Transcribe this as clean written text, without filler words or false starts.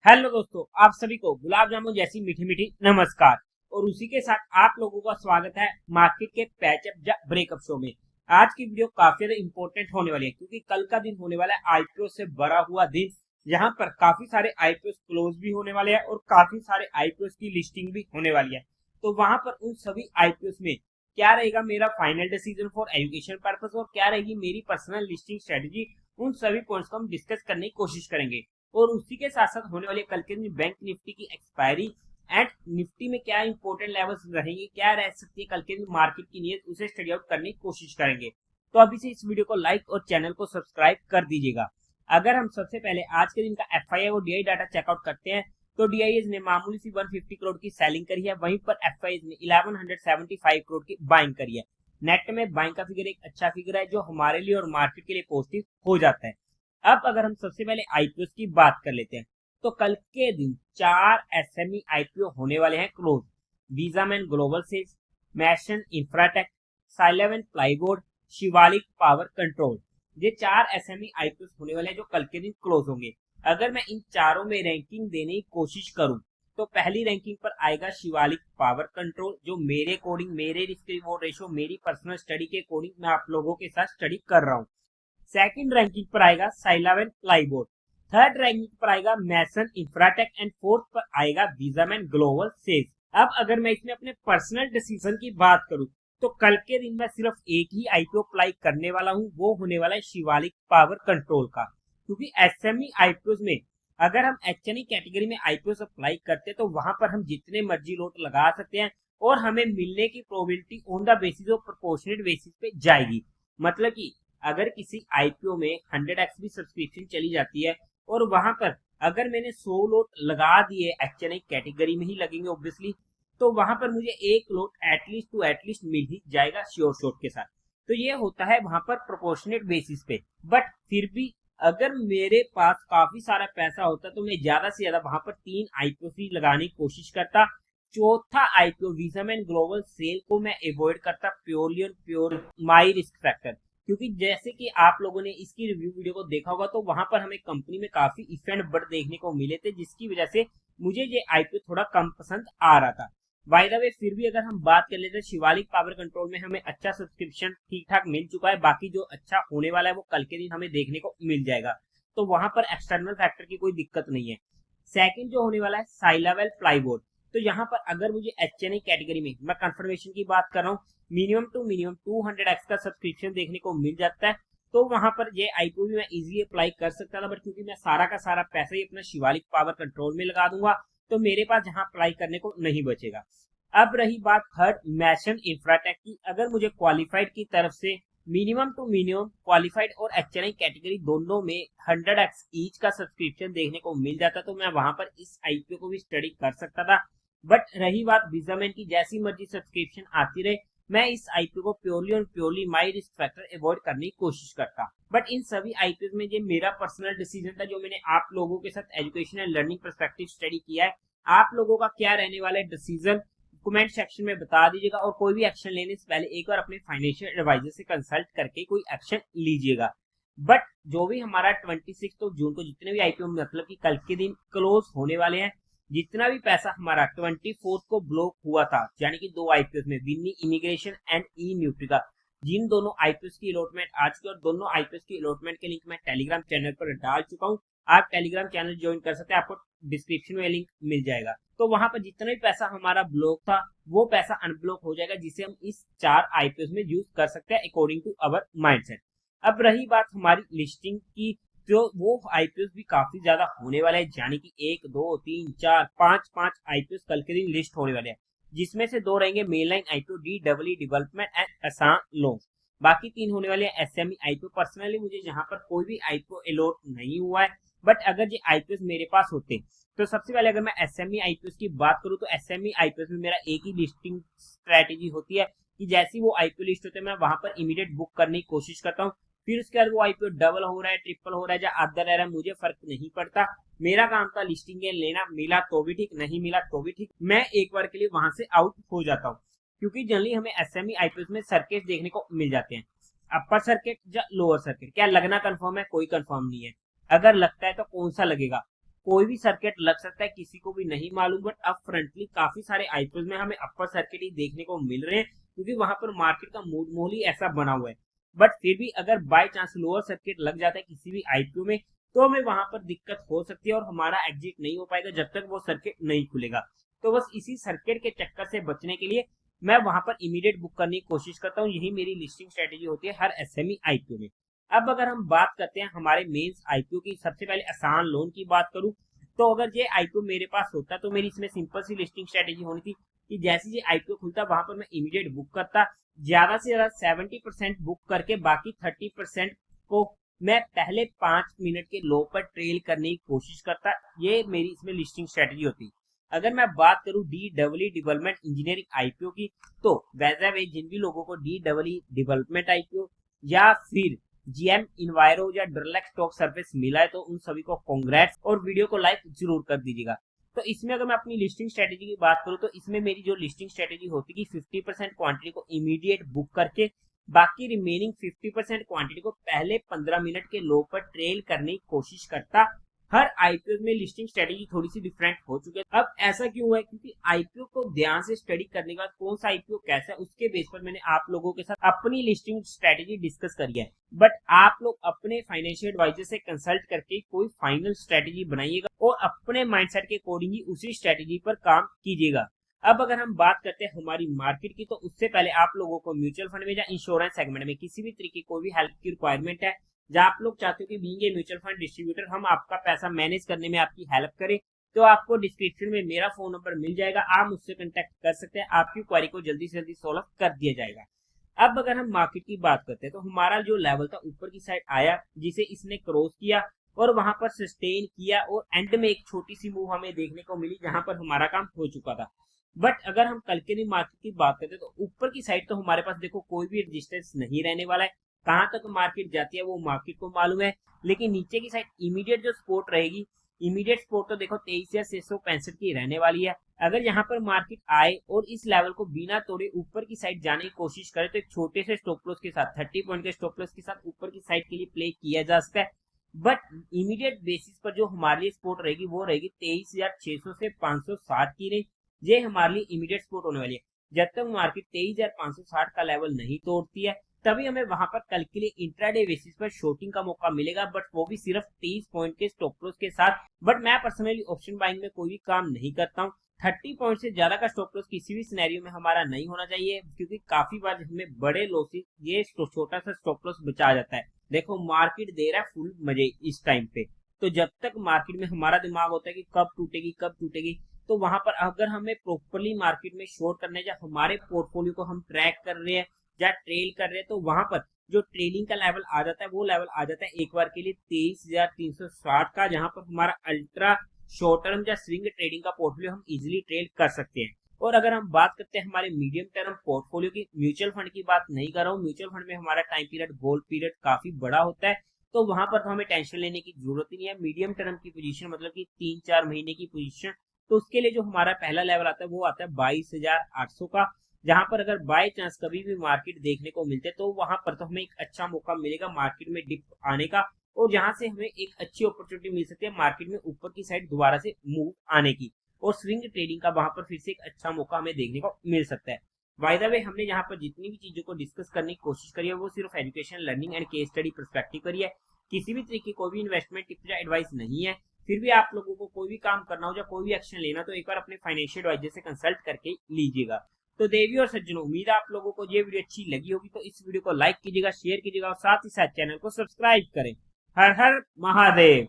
Hello दोस्तों, आप सभी को गुलाब जामुन जैसी मीठी मीठी नमस्कार। और उसी के साथ आप लोगों का स्वागत है मार्केट के पैचअप या ब्रेकअप शो में। आज की वीडियो काफी ज्यादा इंपॉर्टेंट होने वाली है क्योंकि कल का दिन होने वाला है आईपीओ से भरा हुआ दिन, जहां पर काफी सारे आईपीओ क्लोज भी होने वाले हैं और काफी सारे आईपीओ की लिस्टिंग भी होने वाली है। तो वहां पर उन सभी आईपीओ में क्या रहेगा मेरा final decision for education purpose और क्या रहेगी मेरी पर्सनल लिस्टिंग स्ट्रेटेजी, उन सभी पॉइंट्स को हम डिस्कस करने की कोशिश करेंगे। और उसी के साथ साथ होने वाले कल के दिन बैंक निफ्टी की एक्सपायरी एंड निफ्टी में क्या इंपॉर्टेंट लेवल्स रहेंगे, क्या रह सकती है कल के दिन मार्केट की नीयत, उसे स्टडी आउट करने की कोशिश करेंगे। तो अभी से इस वीडियो को लाइक और चैनल को सब्सक्राइब कर दीजिएगा। अगर हम सबसे पहले आज के दिन का एफआईआई और डीआई डाटा चेकआउट करते हैं तो डीआईएस ने मामूली सी 150 करोड़ की सेलिंग करी है, वहीं पर एफआईआई ने 1175 करोड़ की बाइंग करी है। नेट में बाइंग का फिगर एक अच्छा फिगर है जो हमारे लिए और मार्केट के लिए पॉजिटिव हो जाता है। अब अगर हम सबसे पहले आईपीओ की बात कर लेते हैं तो कल के दिन 4 एसएमई आईपीओ होने वाले हैं close. Visaman global sales, Mason infratech, Sylvan plyboard, Shivalik power control, ये 4 एसएमई आईपीओ होने वाले हैं जो कल के दिन क्लोज होंगे। अगर मैं इन चारों में रैंकिंग देने की कोशिश करूं तो पहली रैंकिंग पर आएगा शिवालिक पावर कंट्रोल, जो मेरे अकॉर्डिंग, मेरे रिस्क रिवॉर्ड रेशो, मेरी पर्सनल स्टडी के अकॉर्डिंग मैं आप लोगों के साथ स्टडी कर रहा हूं। सेकंड रैंकिंग पर आएगा साइलावेन प्लाईबोर्ड, थर्ड रैंकिंग पर आएगा मैसन इंफ्राटेक एंड फोर्थ पर आएगा वीजामैन ग्लोबल सेल्स। अब अगर मैं इसमें अपने पर्सनल डिसीजन की बात करूं तो कल के दिन मैं सिर्फ एक ही आईपीओ अप्लाई करने वाला हूं, वो होने वाला है शिवालिक पावर कंट्रोल का। क्योंकि एसएमई आईपीओ में अगर हम एचएनई कैटेगरी में आईपीओ अप्लाई करते तो वहां पर हम जितने मर्जी लोट लगा सकते हैं और हमें मिलने की probability on the basis of proportionate basis पे जाएगी। मतलब कि अगर किसी आईपीओ में 100x भी सब्सक्रिप्शन चली जाती है और वहां पर अगर मैंने 100 लोट लगा दिए, एचएनआई कैटेगरी में ही लगेंगे ऑब्वियसली, तो वहां पर मुझे एक लोट एटलीस्ट मिल ही जाएगा श्योर शॉट के साथ। तो ये होता है वहां पर प्रोपोर्शनेट बेसिस पे। बट फिर भी अगर मेरे पास काफी सारा पैसा होता तो मैं ज्यादा से ज्यादा वहां पर 3 आईपीओ ही लगाने की कोशिश करता। चौथा आईपीओ वीजामैन ग्लोबल सेल को मैं अवॉइड करता प्योरली और प्योर माई रिस्क फैक्टर। क्योंकि जैसे कि आप लोगों ने इसकी रिव्यू वीडियो को देखा होगा तो वहां पर हमें कंपनी में काफी इफ एंड बट देखने को मिले थे, जिसकी वजह से मुझे ये आईपीओ थोड़ा कम पसंद आ रहा था। बाय द वे फिर भी अगर हम बात कर लेते हैं शिवालिक पावर कंट्रोल में हमें अच्छा सब्सक्रिप्शन ठीक ठाक मिल चुका है, बाकी जो अच्छा होने वाला है वो कल के दिन हमें देखने को मिल जाएगा। तो वहां पर एक्सटर्नल फैक्टर की कोई दिक्कत नहीं है। सेकंड जो होने वाला है साइलावेल प्लाईबोर्ड, तो यहाँ पर अगर मुझे एचएनआई कैटेगरी में, मैं कंफर्मेशन की बात कर रहा हूँ, मिनिमम 200x का सब्सक्रिप्शन देखने को मिल जाता है तो वहां पर ये आईपीओ भी मैं इजीली अप्लाई कर सकता था। बट क्योंकि मैं सारा का सारा पैसा ही अपना शिवालिक पावर कंट्रोल में लगा दूंगा तो मेरे पास जहां अप्लाई करने को नहीं बचेगा। अब रही बात थर्ड मैशन इंफ्राटेक की, अगर मुझे क्वालिफाइड की तरफ से मिनिमम क्वालिफाइड और एचएनआई कैटेगरी दोनों में 100x ईच का सब्सक्रिप्शन देखने को मिल जाता तो मैं वहां पर इस आईपीओ को भी स्टडी कर सकता था। बट रही बात वीजामैन की, जैसी मर्जी सब्सक्रिप्शन आती रहे, मैं इस आईपीओ को प्योरली और प्योरली माई रिस्क फैक्टर अवॉइड करने की कोशिश करता। बट इन सभी आईपीओ में ये मेरा पर्सनल डिसीजन था जो मैंने आप लोगों के साथ education and learning perspective study किया है। आप लोगों का क्या रहने वाला है डिसीजन, कमेंट सेक्शन में बता दीजिएगा। और कोई भी एक्शन लेने से पहले एक बार अपने फाइनेंशियल एडवाइजर से कंसल्ट करके कोई एक्शन लीजिएगा। बट जो भी हमारा 26 जून को जितने भी आईपीओ मतलब कि कल के दिन क्लोज होने वाले हैं, जितना भी पैसा हमारा 24 को ब्लॉक हुआ था, यानी कि 2 आईपीओ में विन्नी इमिग्रेशन एंड ई न्यूट्रिका, जिन दोनों आईपीओ की अलॉटमेंट आ चुकी है और दोनों आईपीओ की अलॉटमेंट के लिंक मैं टेलीग्राम चैनल पर डाल चुका हूं। आप टेलीग्राम चैनल ज्वाइन कर सकते हैं, आपको डिस्क्रिप्शन में लिंक मिल जाएगा। तो वहां पर जितना भी पैसा हमारा ब्लॉक था वो पैसा अनब्लॉक हो जाएगा, जिसे हम इस 4 आईपीओ में यूज कर सकते हैं अकॉर्डिंग टू अवर माइंडसेट। अब रही बात हमारी लिस्टिंग की, जो वो आईपीओ भी काफी ज्यादा होने वाले हैं, यानी कि 1 2 3 4 5 आईपीओ कल के दिन लिस्ट होने वाले हैं, जिसमें से 2 रहेंगे main line IPO DW development and आसान लोन्स, बाकी 3 होने वाले हैं एसएमई आईपीओ। पर्सनली मुझे यहाँ पर कोई भी आईपीओ अलॉट नहीं हुआ है, बट अगर ये आईपीओ मेरे पास होते तो सबसे पहले अगर मैं एसएमई आईपीओ की बात करूं तो एसएमई आईपीओ में मेरा एक ही लिस्टिंग स्ट्रेटेजी होती है कि जैसी वो आईपीओ लिस्ट होते हैं मैं वहां पर इमीडिएट बुक करने की कोशिश करता हूँ। फिर उसके बाद वो आईपीओ डबल हो रहा है, ट्रिपल हो रहा है या आधा रह रहा है, मुझे फर्क नहीं पड़ता। मेरा काम था लिस्टिंग गेन लेना, मिला तो भी ठीक, नहीं मिला तो भी ठीक, मैं एक बार के लिए वहां से आउट हो जाता हूँ। क्योंकि जनरली हमें एसएमई आईपीओ में सर्किट देखने को मिल जाते हैं, अपर सर्किट या लोअर सर्किट। क्या लगना कंफर्म है? कोई कंफर्म नहीं है। अगर लगता है तो कौन सा लगेगा, कोई भी सर्किट लग सकता है, किसी को भी नहीं मालूम, बट अब फ्रंटली काफी सारे आईपीओ में हमें अपर सर्किट ही देखने को मिल रहे हैं, क्योंकि वहां पर मार्केट का मूड माहौल ही ऐसा बना हुआ है। बट फिर भी अगर बाय चांस लोअर सर्किट लग जाता है किसी भी आईपीओ में, तो हमें वहां पर दिक्कत हो सकती है और हमारा एग्जिट नहीं हो पाएगा जब तक वो सर्किट नहीं खुलेगा। तो बस इसी सर्किट के चक्कर से बचने के लिए मैं वहां पर इमीडिएट बुक करने की कोशिश करता हूँ। यही मेरी लिस्टिंग स्ट्रेटेजी होती है हर एसएमई आईपीओ में। अब अगर हम बात करते हैं हमारे मेंस आईपीओ की, सबसे पहले आसान लोन की बात करूं, तो अगर ये आईपीओ मेरे पास होता तो मेरी इसमें सिंपल सी लिस्टिंग स्ट्रेटेजी होनी थी कि जैसे ये आईपीओ खुलता वहां पर मैं इमीडिएट बुक करता, ज्यादा से ज्यादा 70% बुक करके बाकी 30% को मैं पहले 5 मिनट के लो पर ट्रेल करने की कोशिश करता। ये मेरी इसमें लिस्टिंग स्ट्रेटेजी होती। अगर मैं बात करूं DEE डेवलपमेंट इंजीनियरिंग आईपीओ की, तो वैसे वे जिन भी लोगों को DEE डेवलपमेंट आईपीओ या फिर जीएम इन्वायरो या डरलेक स्टॉक सर्विस मिला है तो उन सभी को कांग्रेट्स, और वीडियो को लाइक जरूर कर दीजिएगा। तो इसमें अगर मैं अपनी लिस्टिंग स्ट्रेटेजी की बात करूं, तो इसमें मेरी जो लिस्टिंग स्ट्रेटेजी होती है कि 50% क्वांटिटी को इमीडिएट बुक करके बाकी रिमेनिंग 50% क्वांटिटी को पहले 15 मिनट के लो पर ट्रेल करने की कोशिश करता। हर आईपीओ में लिस्टिंग स्ट्रेटेजी थोड़ी सी डिफरेंट हो चुकी है। अब ऐसा क्यों है? क्योंकि आईपीओ को ध्यान से स्टडी करने के बाद कौन सा आईपीओ कैसा है उसके बेस पर मैंने आप लोगों के साथ अपनी लिस्टिंग स्ट्रेटेजी डिस्कस करी है। बट आप लोग अपने फाइनेंशियल एडवाइजर से कंसल्ट करके कोई फाइनल स्ट्रेटेजी बनाइएगा और अपने माइंडसेट के अकॉर्डिंग ही उसी स्ट्रेटेजी पर काम कीजिएगा। अब अगर हम बात करते हैं हमारी मार्केट की, तो उससे पहले आप लोगों को म्यूचुअल फंड में या इंश्योरेंस सेगमेंट में किसी भी तरीके कोई भी हेल्प की रिक्वायरमेंट है, जहां आप लोग चाहते हो कि being a mutual fund distributor हम आपका पैसा मैनेज करने में आपकी हेल्प करें, तो आपको डिस्क्रिप्शन में मेरा फोन नंबर मिल जाएगा, आप मुझसे कांटेक्ट कर सकते हैं, आपकी क्वेरी को जल्दी से जल्दी सॉल्व कर दिया जाएगा। अब अगर हम मार्केट की बात करते हैं, तो हमारा जो लेवल था ऊपर की साइड आया, जिसे इसने क्रॉस किया और वहां पर सस्टेन किया, और एंड में एक छोटी सी मूव हमें देखने को मिली जहां पर हमारा काम हो चुका था। बट अगर हम कल के दिन मार्केट की बात करते हैं, तो ऊपर की साइड तो हमारे पास देखो कोई भी रेजिस्टेंस नहीं रहने वाला है, कहां तक मार्केट जाती है वो मार्केट को मालूम है। लेकिन नीचे की साइड इमीडिएट जो सपोर्ट रहेगी, इमीडिएट सपोर्ट तो देखो 23,665 की रहने वाली है। अगर यहाँ पर मार्केट आए और इस लेवल को बिना तोड़े ऊपर की साइड जाने की कोशिश करे, तो एक छोटे से स्टॉप लॉस के साथ 30 पॉइंट के स्टॉप लॉस के साथ ऊपर की साइड के लिए प्ले किया जा सकता है। बट इमीडिएट बेसिस पर जो हमारे लिए सपोर्ट रहेगी वो रहेगी 23,600 से 560 की रेंज। ये हमारे लिए इमीडिएट सपोर्ट होने वाली है। जब तक मार्केट 23,560 का लेवल नहीं तोड़ती है, तभी हमें वहां पर कल के लिए इंट्राडे बेसिस पर शॉर्टिंग का मौका मिलेगा, बट वो भी सिर्फ 30 पॉइंट के स्टॉप लॉस के साथ। बट मैं पर्सनली ऑप्शन बाइंग में कोई भी काम नहीं करता हूँ। 30 पॉइंट से ज्यादा का स्टॉप लॉस किसी भी सिनेरियो में हमारा नहीं होना चाहिए, क्योंकि काफी बार हमें बड़े लॉसेस ये छोटा सा स्टॉप लॉस बचा जाता है। देखो मार्केट दे रहा है फुल मजे इस टाइम पे, तो जब तक मार्केट में हमारा दिमाग होता है कि कब टूटेगी कब टूटेगी, तो वहां पर अगर हमें प्रॉपरली मार्केट में शॉर्ट करने या हमारे पोर्टफोलियो को हम ट्रैक कर रहे हैं या ट्रेल कर रहे हैं, तो वहां पर जो ट्रेलिंग का लेवल आ जाता है वो लेवल आ जाता है एक बार के लिए 23,360 का, जहां पर हमारा अल्ट्रा शॉर्ट टर्म या स्विंग ट्रेडिंग का पोर्टफोलियो हम इजिली ट्रेड कर सकते हैं। और अगर हम बात करते हैं हमारे मीडियम टर्म पोर्टफोलियो की, म्यूचुअल फंड की बात नहीं कर रहा हूँ, म्यूचुअल फंड में हमारा टाइम पीरियड गोल्ड पीरियड काफी बड़ा होता है, तो वहां पर तो हमें टेंशन लेने की जरूरत ही नहीं है। मीडियम टर्म की पोजीशन मतलब कि 3-4 महीने की पोजीशन, तो उसके लिए जो हमारा पहला लेवल आता है वो आता है 22,800 का, जहां पर अगर बाय चांस कभी भी मार्केट देखने को मिलते तो वहां पर तो हमें एक अच्छा मौका मिलेगा मार्केट में डिप आने का, और जहां से हमें एक अच्छी अपॉर्चुनिटी मिल सकती है मार्केट में ऊपर की साइड दोबारा से मूव आने की, और स्विंग ट्रेडिंग का वहां पर फिर से एक अच्छा मौका हमें देखने को मिल सकता है। बाय द वे हमने यहाँ पर जितनी भी चीजों को डिस्कस करने की कोशिश करी है वो सिर्फ education, learning and case study perspective करी है, किसी भी तरीके कोई भी इन्वेस्टमेंट टिप्स या एडवाइस नहीं है। फिर भी आप लोगों को कोई भी काम करना हो या कोई भी एक्शन लेना, तो एक बार अपने फाइनेंशियल एडवाइजर से कंसल्ट करके लीजिएगा। तो देवी और सज्जनों, उम्मीद है आप लोगों को ये वीडियो अच्छी लगी होगी, तो इस वीडियो को लाइक कीजिएगा, शेयर कीजिएगा और साथ ही साथ चैनल को सब्सक्राइब करें। हर हर महादेव।